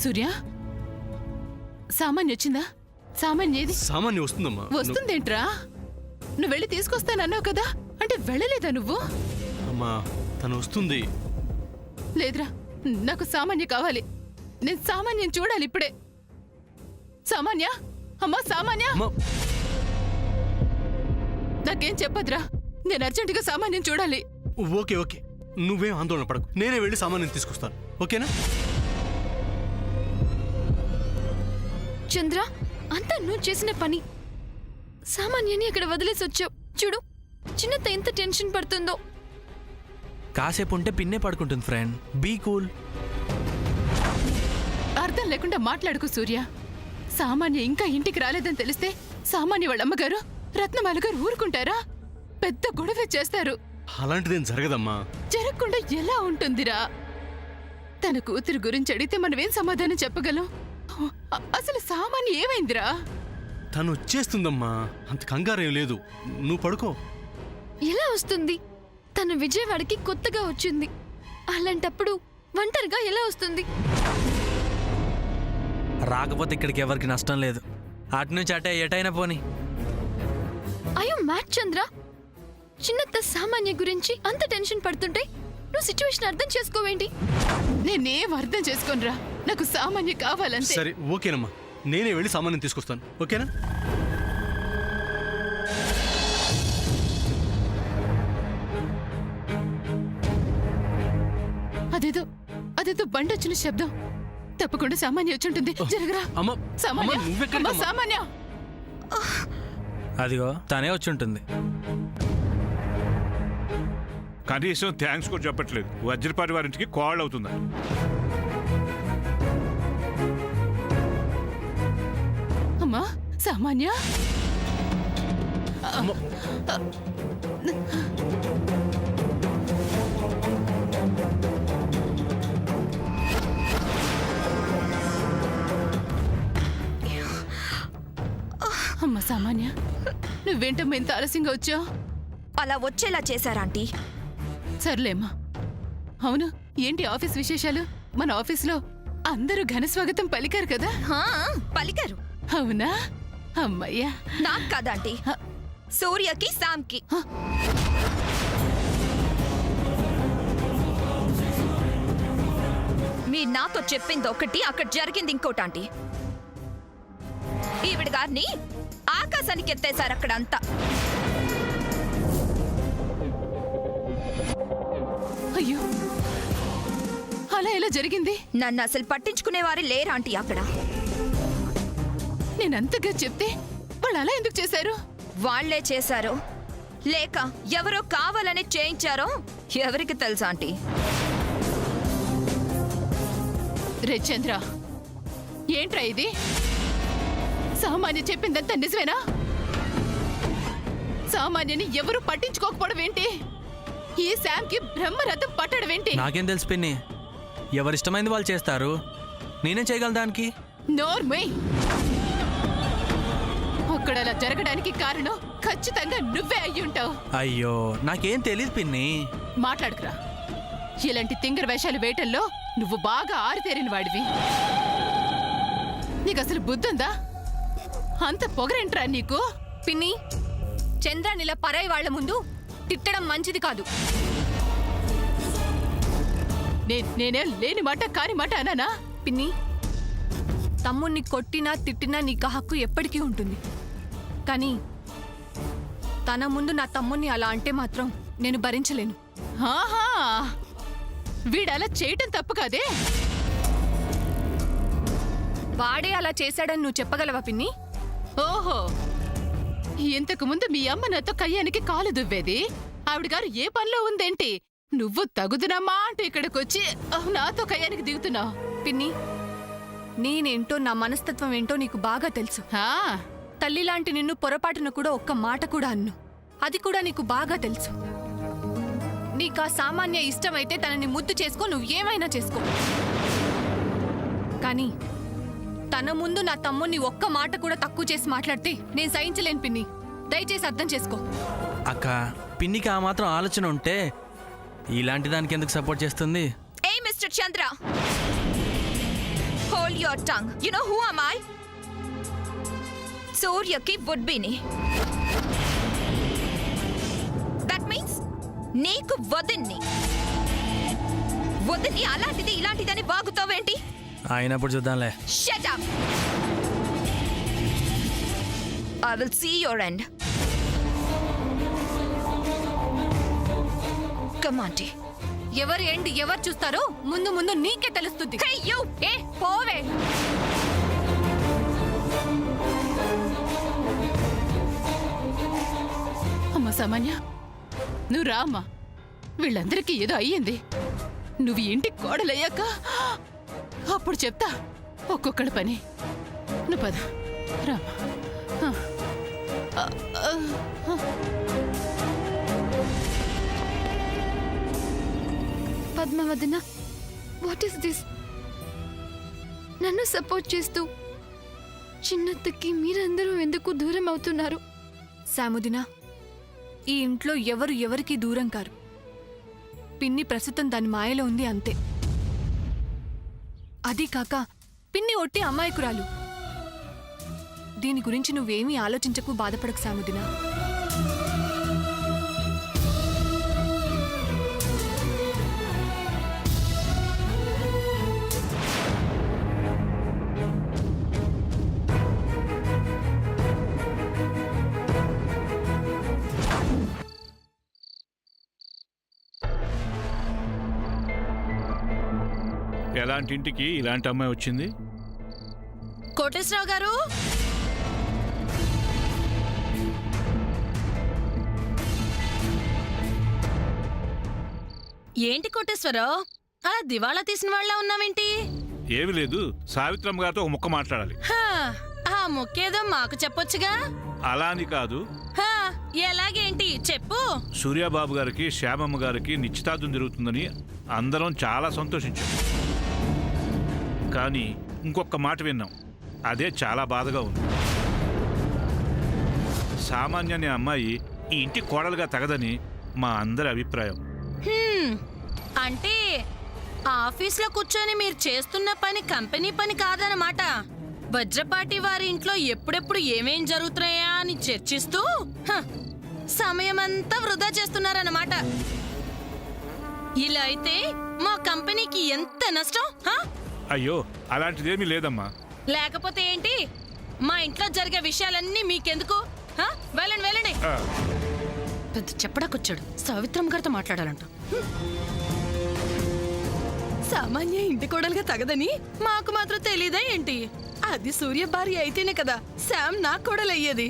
సూర్య, సామాన్య వచ్చిందా? సామాన్య ఏది? సామాన్య వస్తుందమ్మా. వస్తుందేంట్రా? నువ్వు వెళ్ళి తీసుకొస్తానన్నావు కదా, అంటే వెళ్ళలేదా నువ్వు? అమ్మా తను వస్తుంది. లేదురా, నాకు సామాన్య కావాలి. నేను సామాన్యం చూడాలి ఇప్పుడే. సామాన్య, అమ్మా సామాన్య, నాకేం చెప్పదురా, నేను అర్జెంటుగా సామాన్యం చూడాలి. ఓకే ఓకే, నువ్వేం ఆందోళన పడకు, నేనే వెళ్ళి సామాన్యం తీసుకొస్తాను, ఓకేనా? చంద్ర, అంతా నువ్వు చేసిన పని. సామాన్యాన్ని అక్కడ వదిలేసి వచ్చావు. చూడు చిన్నత ఎంత టెన్షన్ పడుతుందో. కాసేపు ఉంటే పిన్నే పడుకుంటుంది ఫ్రెండ్, బీ కూల్. అర్థం లేకుండా మాట్లాడుకో సూర్య. సామాన్య ఇంకా ఇంటికి రాలేదని తెలిస్తే సామాన్య వాళ్ళ అమ్మగారు రత్నమాల గారు ఊరుకుంటారా? పెద్ద గొడవ చేస్తారు. అలాంటిదేం జరగదమ్మా. జరగకుండా ఎలా ఉంటుందిరా? తన కూతురు గురించి అడిగితే మనమేం సమాధానం చెప్పగలం? అసలు సామాన్య ఏమైందిరా? తను వచ్చేస్తుందమ్మా, అంత కంగారేం లేదు, నువ్వు పడుకో. ఎలా వస్తుంది? తను విజయవాడకి కొత్తగా వచ్చింది. అలాంటప్పుడు ఒంటరిగా ఎలా వస్తుంది? రాకపోతే ఇక్కడికి ఎవరికి నష్టం లేదు. అటు నుంచి అటే ఎటైనా పోని. అయ్యో మ్యాట్ చంద్ర, చిన్నత్త సామాన్య గురించి అంత టెన్షన్ పడుతుంటే నువ్వు సిచ్యువేషన్ అర్థం చేసుకోవేంటి? నేనేం అర్థం చేసుకోనరా, నాకు సామాన్య కావాలంటే. సరే ఓకేనమ్మా, నేనే వెళ్ళి సామాన్యం తీసుకొస్తాను, ఓకేనా? అదేదో అదేదో బండి వచ్చిన శబ్దం. తప్పకుండా సామాన్య వచ్చుంటుంది. జరగరా. అమ్మా సామాన్య, అమ్మా, సామాన్య. అదిగో తనే వచ్చి ఉంటుంది. కనీసం థ్యాంక్స్ కూడా చెప్పట్లేదు. వజ్రపాటి వారింటికి కాల్ అవుతుందా? అమ్మా సామాన్య, అమ్మ సామాన్య, నువ్వేంటమ్మా ఇంత ఆలస్యంగా వచ్చావు? అలా వచ్చేలా చేశారాంటీ. సర్లేమ్మా. అవును, ఏంటి ఆఫీస్ విశేషాలు? మన ఆఫీస్లో అందరూ ఘన స్వాగతం పలికారు కదా? పలికారు. అవునా? అమ్మయ్యా. నాకు కాదాంటీ, సూర్యకి శామ్కి. మీరు నాతో చెప్పింది ఒకటి, అక్కడ జరిగింది ఇంకోటి ఆంటీ. ఈవిడ గారిని ఆకాశానికి ఎత్తేశారు అక్కడంతా. అయ్యో, అలా ఎలా జరిగింది? నన్ను అసలు పట్టించుకునేవారే లేరాంటీ అక్కడ. నేనంతగా చెప్తే వాళ్ళు అలా ఎందుకు చేశారు? వాళ్లే చేశారో లేక ఎవరో కావాలని చేయించారో ఎవరికి తెలుసా ఆంటీ. రే చంద్ర, ఏంట్రా ఇది? సామాన్య చెప్పిందంతా నిజమేనా? సామాన్యని ఎవరు పట్టించుకోకపోవడం ఏంటి? ఈ శామ్కి బ్రహ్మరథం పట్టడం ఏంటి? నాకేం తెలుసు పిన్ని, ఎవరిష్టమైంది వాళ్ళు చేస్తారు, నేనేం చేయగలను దానికి? నోర్మై. అక్కడ అలా జరగడానికి కారణం ఖచ్చితంగా నువ్వే అయ్యి ఉంటావు. అయ్యో నాకేం తెలియదు పిన్ని. మాట్లాడుకురా. ఇలాంటి తింగర వేషాలు వేయటంలో నువ్వు బాగా ఆరితేరిన వాడివి. నీకు అసలు బుద్ధుందా? అంత పొగరేంట్రా నీకు? పిన్ని, చంద్రానిలా పరాయి వాళ్ల ముందు తిట్టడం మంచిది కాదు. నేనేం లేని మాట కాని మాట అన్నానా? పిన్ని, తమ్ముణ్ణి కొట్టినా తిట్టినా నీకు హక్కు ఎప్పటికీ ఉంటుంది. కానీ తన ముందు నా తమ్ముణ్ణి అలా అంటే మాత్రం నేను భరించలేను. ఆహా, వీడలా చేయటం తప్పు కాదే. వాడే అలా చేశాడని నువ్వు చెప్పగలవా పిన్ని? ఓహో, ఇంతకు ముందు మీ అమ్మ నాతో కయ్యానికి కాలు దువ్వేది. ఆవిడ గారు ఏ పనిలో ఉందేంటి? నువ్వు తగుదునమ్మా అంటూ ఇక్కడికొచ్చి నాతో కయ్యానికి దిగుతున్నావు. పిన్ని, నేనేంటో నా మనస్తత్వం ఏంటో నీకు బాగా తెలుసు. తల్లిలాంటి నిన్ను పొరపాటున కూడా ఒక్క మాట కూడా అన్ను. అది కూడా నీకు బాగా తెలుసు. నీకా సామాన్య ఇష్టమైతే తనని ముద్దు చేసుకో, నువ్వు ఏమైనా చేసుకో. కానీ తన ముందు నా తమ్ముణ్ణి ఒక్క మాట కూడా తక్కువ చేసి మాట్లాడితే నేను సహించలేను పిన్ని. దయచేసి అర్థం చేసుకో. అక్క, పిన్నికి ఆ మాత్రం ఆలోచన ఉంటే ఇలాంటి దానికి ఎందుకు సపోర్ట్ చేస్తుంది? ఏ mister Chandra, hold your tongue. You know who am I? సూర్యకి వుడ్బీని. దట్ మీన్స్ నీకు వదిన్ని. వదిన్ని అలాంటిది ఇలాంటిదని వాగుతావేంటి? అయినప్పుడు చూద్దాంలే. Shut up! I will see your end. Come on, dear. ఎవరు ఎండి ఎవరు చూస్తారో ముందు ముందు నీకే తెలుస్తుంది. Hey, you! ఏ పోవే. అమ్మ సామాన్య, నువ్వు రా అమ్మా. వీళ్ళందరికీ ఏదో అయ్యింది. నువ్వు ఇంటికి కోడలయ్యాక అప్పుడు చెప్తా ఒక్కొక్కడి పని. నువ్వు పద Rama. Padmavadana, what is this? నన్ను సపోర్ట్ చేస్తూ చిన్నత్తకి మీరందరూ ఎందుకు దూరం అవుతున్నారు? సాముదినా, ఈ ఇంట్లో ఎవరు ఎవరికి దూరం కారు. పిన్ని ప్రస్తుతం దాని మాయలో ఉంది అంతే. అది కాక పిన్ని ఒట్టి అమాయకురాలు. దీని గురించి నువ్వేమీ ఆలోచించకు, బాధపడకు సాముదినా. ఎలాంటి ఇంటికి ఇలాంటి అమ్మాయి వచ్చింది? కోటేశ్వరరావు గారు, ఏంటి కోటేశ్వరరావు అలా దివాళా తీసిన వాళ్ళ ఉన్నావేంటి? ఏమీ లేదు, సావిత్రమ్మ గారితో ఒక ముక్క మాట్లాడాలి. హా, ఆ మొక్కేదో మాకు చెప్పొచ్చుగా. అలా అని కాదు. హా, ఎలాగేంటి చెప్పు. సూర్యాబాబు గారికి శ్యామమ్మ గారికి నిశ్చితార్థం జరుగుతుందని అందరం చాలా సంతోషించాం. కానీ ఇంకొక మాట విన్నాం, అదే చాలా బాధగా ఉంది. సామాన్య అనే అమ్మాయి ఈ ఇంటి కోడలుగా తగదని మా అందరి అభిప్రాయం. అంటే ఆఫీస్లో కూర్చొని మీరు చేస్తున్న పని కంపెనీ పని కాదన్నమాట. వజ్రపాటి వారి ఇంట్లో ఎప్పుడెప్పుడు ఏమేం జరుగుతున్నాయా అని చర్చిస్తూ సమయమంతా వృధా చేస్తున్నారన్నమాట. ఇలా అయితే మా కంపెనీకి ఎంత నష్టం. అయ్యో, అలాంటిదేమీ లేదమ్మా. లేకపోతే ఏంటి? మా ఇంట్లో జరిగే విషయాలన్నీ మీకెందుకు? వెళ్ళండి వెళ్ళండి. పెద్ద చెప్పడాకొచ్చాడు. సావిత్రమ్మ గారితో మాట్లాడాలంట. సామాన్య ఇంటి కోడలుగా తగదని మాకు మాత్రం తెలీదా ఏంటి? అది సూర్య భార్య అయితేనే కదా శామ్ నా కోడలయ్యేది.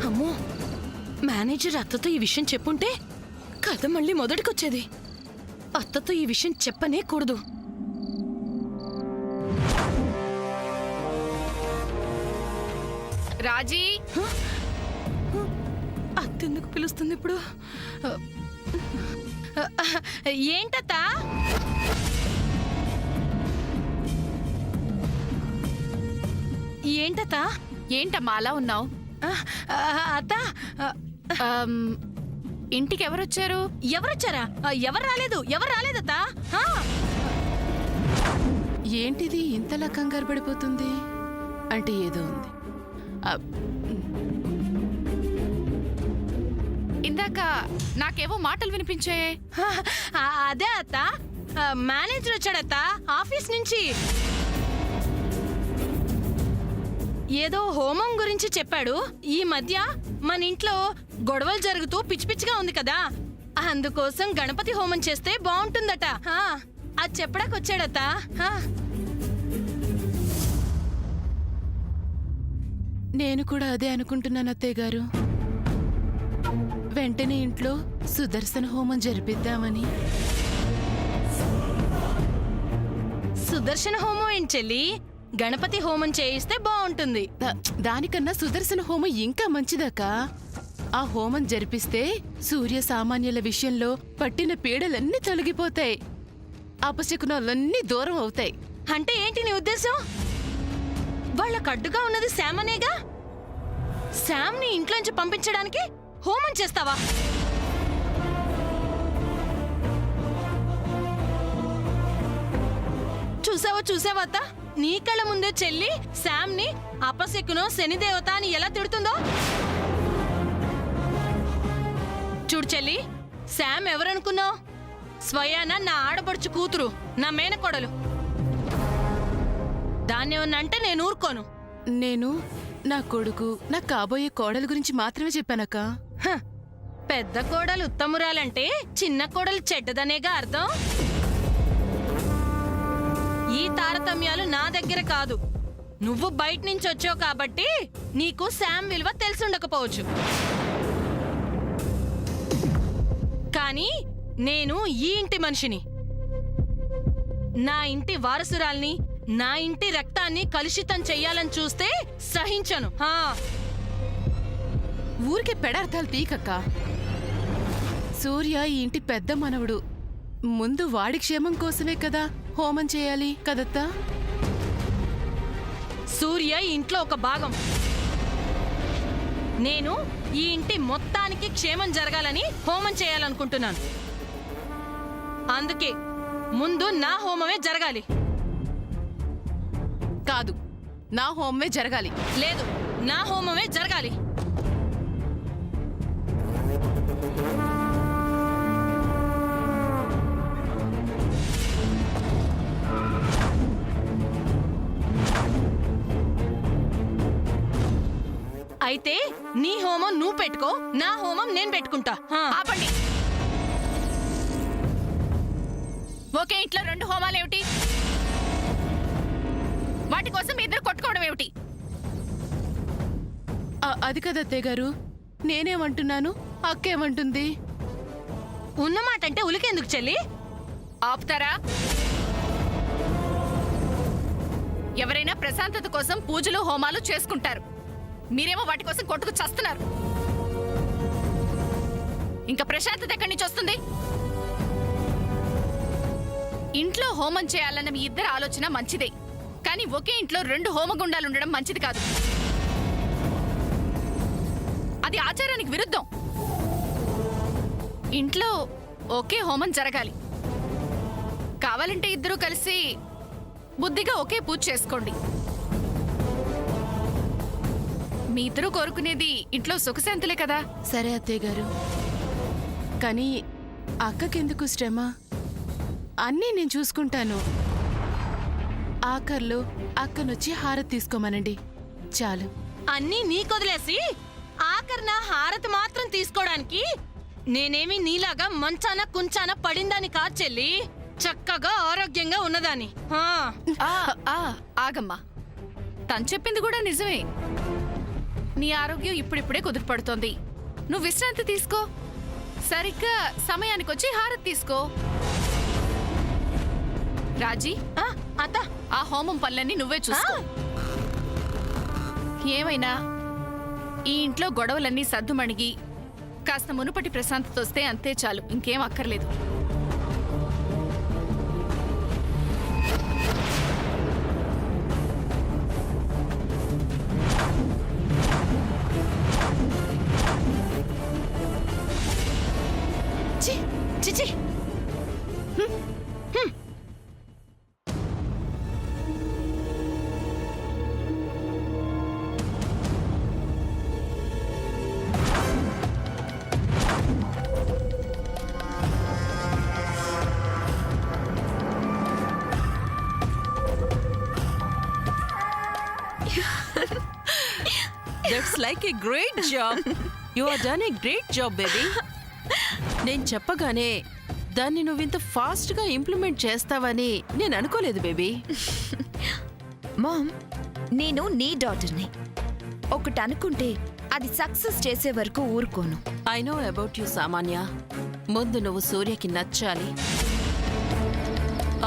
అమ్మో, మేనేజర్ అత్తతో ఈ విషయం చెప్పుంటే కథ మళ్ళీ మొదటికొచ్చేది. అత్తతో ఈ విషయం చెప్పనే కూడదు. రాజీ, అత్తెందుకు పిలుస్తుంది ఇప్పుడు? ఏంటత్తా? ఏంటత్తా? ఏంటమ్మా అలా ఉన్నావు? అత్త, ఇంటికి ఎవరొచ్చారు? ఎవరొచ్చారా? ఎవరు రాలేదు, ఎవరు రాలేదత్తా. ఏంటిది ఇంతలా కంగారు పడిపోతుంది? అంటే ఏదో ఉంది. ఇందాక నాకేవో మాటలు వినిపించాయే. అదే అత్త, మేనేజర్ వచ్చాడత్త ఆఫీస్ నుంచి. ఏదో హోమం గురించి చెప్పాడు. ఈ మధ్య మన ఇంట్లో గొడవలు జరుగుతూ పిచ్చి పిచ్చిగా ఉంది కదా, అందుకోసం గణపతి హోమం చేస్తే బాగుంటుందట. అది చెప్పడానికి వచ్చాడత్త. నేను కూడా అదే అనుకుంటున్నాను అత్తయ్య గారు. వెంటనే ఇంట్లో సుదర్శన హోమం జరిపిద్దామని. సుదర్శన హోమం ఏంటి చెల్లి? గణపతి హోమం చేయిస్తే బాగుంటుంది. దానికన్నా సుదర్శన హోమం ఇంకా మంచిదక్క. ఆ హోమం జరిపిస్తే సూర్య సామాన్యుల విషయంలో పట్టిన పీడలన్నీ తొలగిపోతాయి, అపశకునాలన్నీ దూరం అవుతాయి. అంటే ఏంటి నీ ఉద్దేశం? వాళ్ళకు అడ్డుగా ఉన్నది శామ్ అనేగా. శామ్ ని ఇంట్లోంచి పంపించడానికి హోమం చేస్తావా? చూసావత్తా నీ కళ్ళ ముందే చెల్లి శామ్ ని అపశకునో శనిదేవత అని ఎలా తిడుతుందో. చూడు చెల్లి, శామ్ ఎవరనుకున్నావు? స్వయాన నా ఆడపడుచు కూతురు, నా మేనకోడలు. దాన్నేమన్నంటే నేను ఊరుకోను. నేను నా కొడుకు, నా కాబోయే కోడలు గురించి మాత్రమే చెప్పానక్క. హ, పెద్ద కోడలు ఉత్తమురాలంటే చిన్న కోడలు చెడ్డదనేగా అర్థం. ఈ తారతమ్యాలు నా దగ్గర కాదు. నువ్వు బయట నుంచి వచ్చావు కాబట్టి నీకు శామ్ విలువ తెలిసుండకపోవచ్చు. కానీ నేను ఈ ఇంటి మనిషిని. నా ఇంటి వారసురాల్ని, నా ఇంటి రక్తాన్ని కలుషితం చెయ్యాలని చూస్తే సహించను. ఊరికే పెడార్థాలు తీకక్క. సూర్య ఈ ఇంటి పెద్ద మనవడు. ముందు వాడి క్షేమం కోసమే కదా హోమం చేయాలి కదత్తా. సూర్య ఈ ఇంట్లో ఒక భాగం. నేను ఈ ఇంటి మొత్తానికి క్షేమం జరగాలని హోమం చేయాలనుకుంటున్నాను. అందుకే ముందు నా హోమమే జరగాలి. కాదు, నా హోమమే జరగాలి. లేదు, నా హోమమే జరగాలి. అయితే నీ హోమం నువ్వు పెట్టుకో, నా హోమం నేను పెట్టుకుంటా. ఆపండి. ఒకే ఇంట్లో 2 హోమాలేమిటి? వాటి కోసం ఇద్దరు కొట్టుకోవడం ఏమిటి? అది కదత్తయ్య గారు, నేనేమంటున్నాను, అక్కేమంటుంది. ఉన్నమాట అంటే ఉలికెందుకు చెల్లి? ఆపుతారా? ఎవరైనా ప్రశాంతత కోసం పూజలు హోమాలు చేసుకుంటారు. మీరేమో వాటి కోసం కొట్టుకు చస్తున్నారు. ఇంకా ప్రశాంతత ఎక్కడి నుంచి వస్తుంది? ఇంట్లో హోమం చేయాలన్న మీ ఇద్దరి ఆలోచన మంచిదే, కానీ ఒకే ఇంట్లో 2 హోమగుండాలు ఉండడం మంచిది కాదు. అది ఆచారానికి విరుద్ధం. ఇంట్లో ఒకే హోమం జరగాలి. కావాలంటే ఇద్దరూ కలిసి బుద్ధిగా ఒకే పూజ చేసుకోండి. మీ ఇద్దరూ కోరుకునేది ఇంట్లో సుఖశాంతులే కదా. సరే అత్తయ్య గారు, కానీ అక్కకెందుకు శ్రమ? అన్నీ నేను చూసుకుంటాను. ఆఖర్లో అక్కనొచ్చి హారతి తీసుకోమనండి, చాలు. అన్నీ నీకొదిలేసి ఆఖరిన హారతి మాత్రం తీసుకోవడానికి నేనేమి నీలాగా మంచాన కుంచాన పడిందాని కాదు చెల్లి. చక్కగా ఆరోగ్యంగా ఉన్నదాన్ని. ఆగమ్మా, తను చెప్పింది కూడా నిజమే. నీ ఆరోగ్యం ఇప్పుడిప్పుడే కుదురుపడుతోంది. నువ్వు విశ్రాంతి తీసుకో. సరిగ్గా సమయానికి వచ్చి హారతి తీసుకో. రాజీ, అత్త, ఆ హోమం పనులన్నీ నువ్వే చూసుకో. ఏమైనా ఈ ఇంట్లో గొడవలన్నీ సద్దుమణిగి కాస్త మునుపటి ప్రశాంతత వస్తే అంతే చాలు, ఇంకేం అక్కర్లేదు. చిచి, That's like a great job. You have done a great job, baby. నేను చెప్పగానే దాన్ని నువ్వింత ఫాస్ట్గా ఇంప్లిమెంట్ చేస్తావని నేను అనుకోలేదు బేబీ. మామ్, నేను నీ డాటర్ని. ఒకటి అనుకుంటే అది సక్సెస్ చేసే వరకు ఊరుకోను. ఐ నో అబౌట్ యూ సామాన్య. ముందు నువ్వు సూర్యకి నచ్చాలి.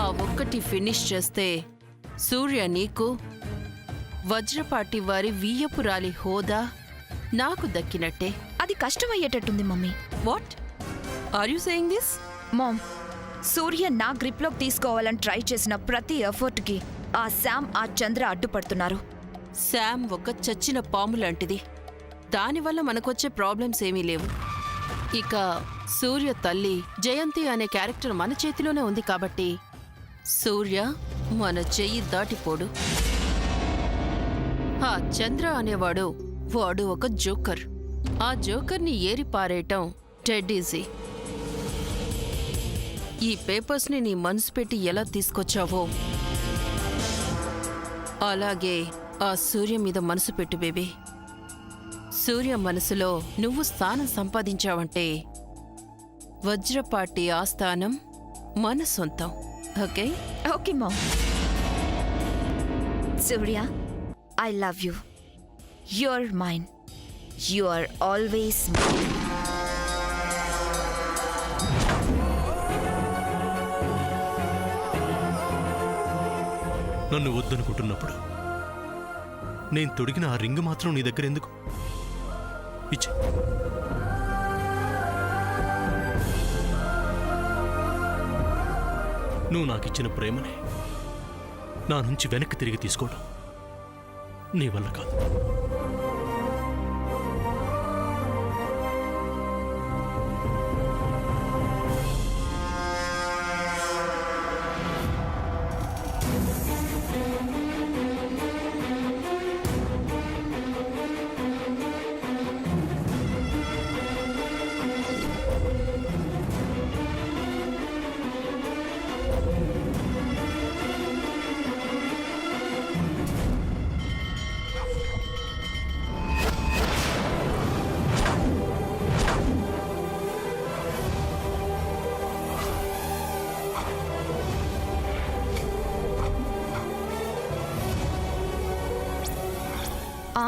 ఆ ఒక్కటి ఫినిష్ చేస్తే సూర్య నీకు, వజ్రపాటి వారి వియ్యపురాలి హోదా నాకు దక్కినట్టే. అది కష్టమయ్యేటట్టుంది mummy. What are you saying this? Mom, Surya నా గ్రిప్లోకి తీసుకోవాలని ట్రై చేసిన ప్రతి ఎఫర్ట్కి ఆ శామ్, ఆ చంద్ర అడ్డుపడుతున్నారు. శామ్ ఒక చచ్చిన పాము లాంటిది. దానివల్ల మనకొచ్చే ప్రాబ్లమ్స్ ఏమీ లేవు. ఇక సూర్య తల్లి జయంతి అనే క్యారెక్టర్ మన చేతిలోనే ఉంది కాబట్టి సూర్య మన చెయ్యి దాటిపోడు. ఆ చంద్ర అనేవాడు వాడు ఒక జోకర్. ఆ జోకర్ని ఏరి పారేయటం డెడ్ ఈజీ. ఈ పేపర్స్ని నీ మనసు పెట్టి ఎలా తీసుకొచ్చావో అలాగే ఆ సూర్య మీద మనసు పెట్టు బేబీ. సూర్య మనసులో నువ్వు స్థానం సంపాదించావంటే వజ్రపాటి ఆ స్థానం మన సొంతం. Okay? Okay ma'am. Surya, I love you. You are mine. You are always mine. నన్ను వద్దనుకుంటున్నప్పుడు నేను తొడిగిన ఆ రింగ్ మాత్రం నీ దగ్గర ఎందుకు? ఇచ్చే. నువ్వు నాకిచ్చిన ప్రేమని నా నుంచి వెనక్కి తిరిగి తీసుకోవడం నీ వల్ల కాదు.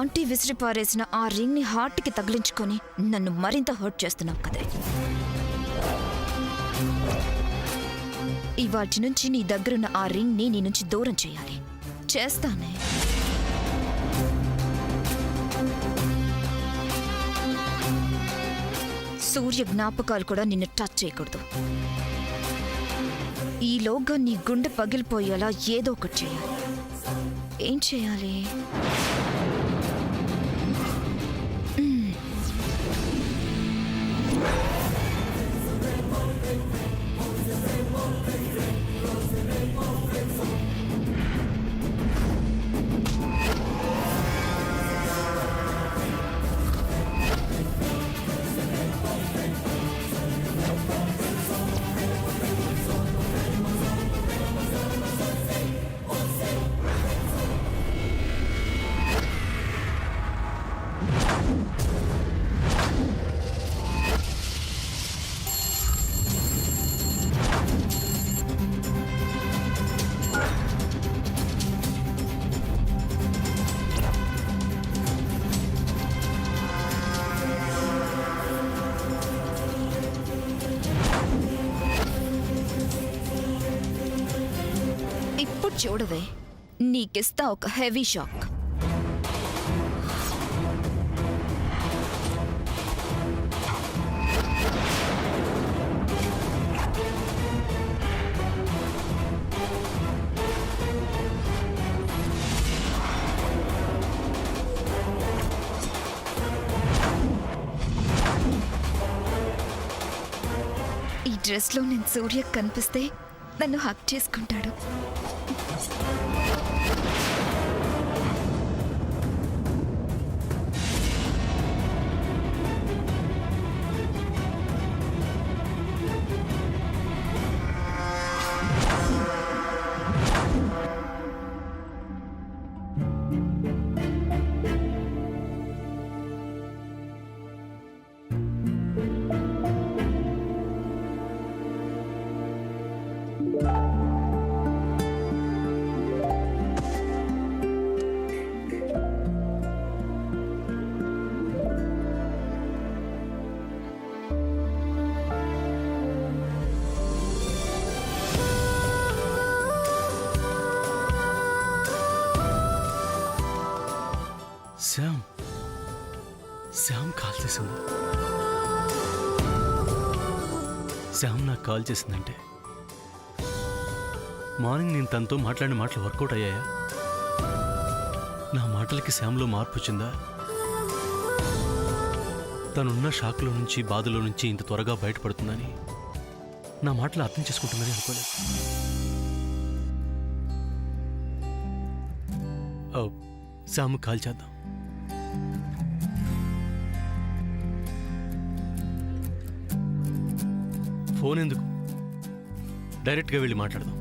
ఆంటీ విసిరి పారేసిన ఆ రింగ్ ని హార్ట్కి తగిలించుకొని నన్ను మరింత హర్ట్ చేస్తున్నావు కదే. ఇవాటి నుంచి నీ దగ్గరున్న ఆ రింగ్ ని నీ నుంచి దూరం చేయాలి. చేస్తానే. సూర్య జ్ఞాపకాలు కూడా నిన్ను టచ్ చేయకూడదు. ఈలోగా నీ గుండె పగిలిపోయేలా ఏదో ఒకటి చేయాలి. ఏం చేయాలి? ఇప్పుడు చూడవే, నీకిస్తా ఒక హెవీ షాక్. ఈ డ్రెస్లో నేను సూర్య కనిపిస్తే నన్ను హక్ చేసుకుంటాడు. శ్యామ్ కాల్ చేసింది. శ్యామ్ నాకు కాల్ చేసిందంటే మార్నింగ్ నేను తనతో మాట్లాడిన మాటలు వర్కౌట్ అయ్యాయా? నా మాటలకి శ్యామ్లో మార్పు వచ్చిందా? తనున్న షాక్లో నుంచి బాధలో నుంచి ఇంత త్వరగా బయటపడుతుందని నా మాటలు అర్థం చేసుకుంటుందని అనుకోలేదు. శామ్ కాల్ చేద్దాం. ఫోన్ ఎందుకు, డైరెక్ట్గా వెళ్ళి మాట్లాడదాం.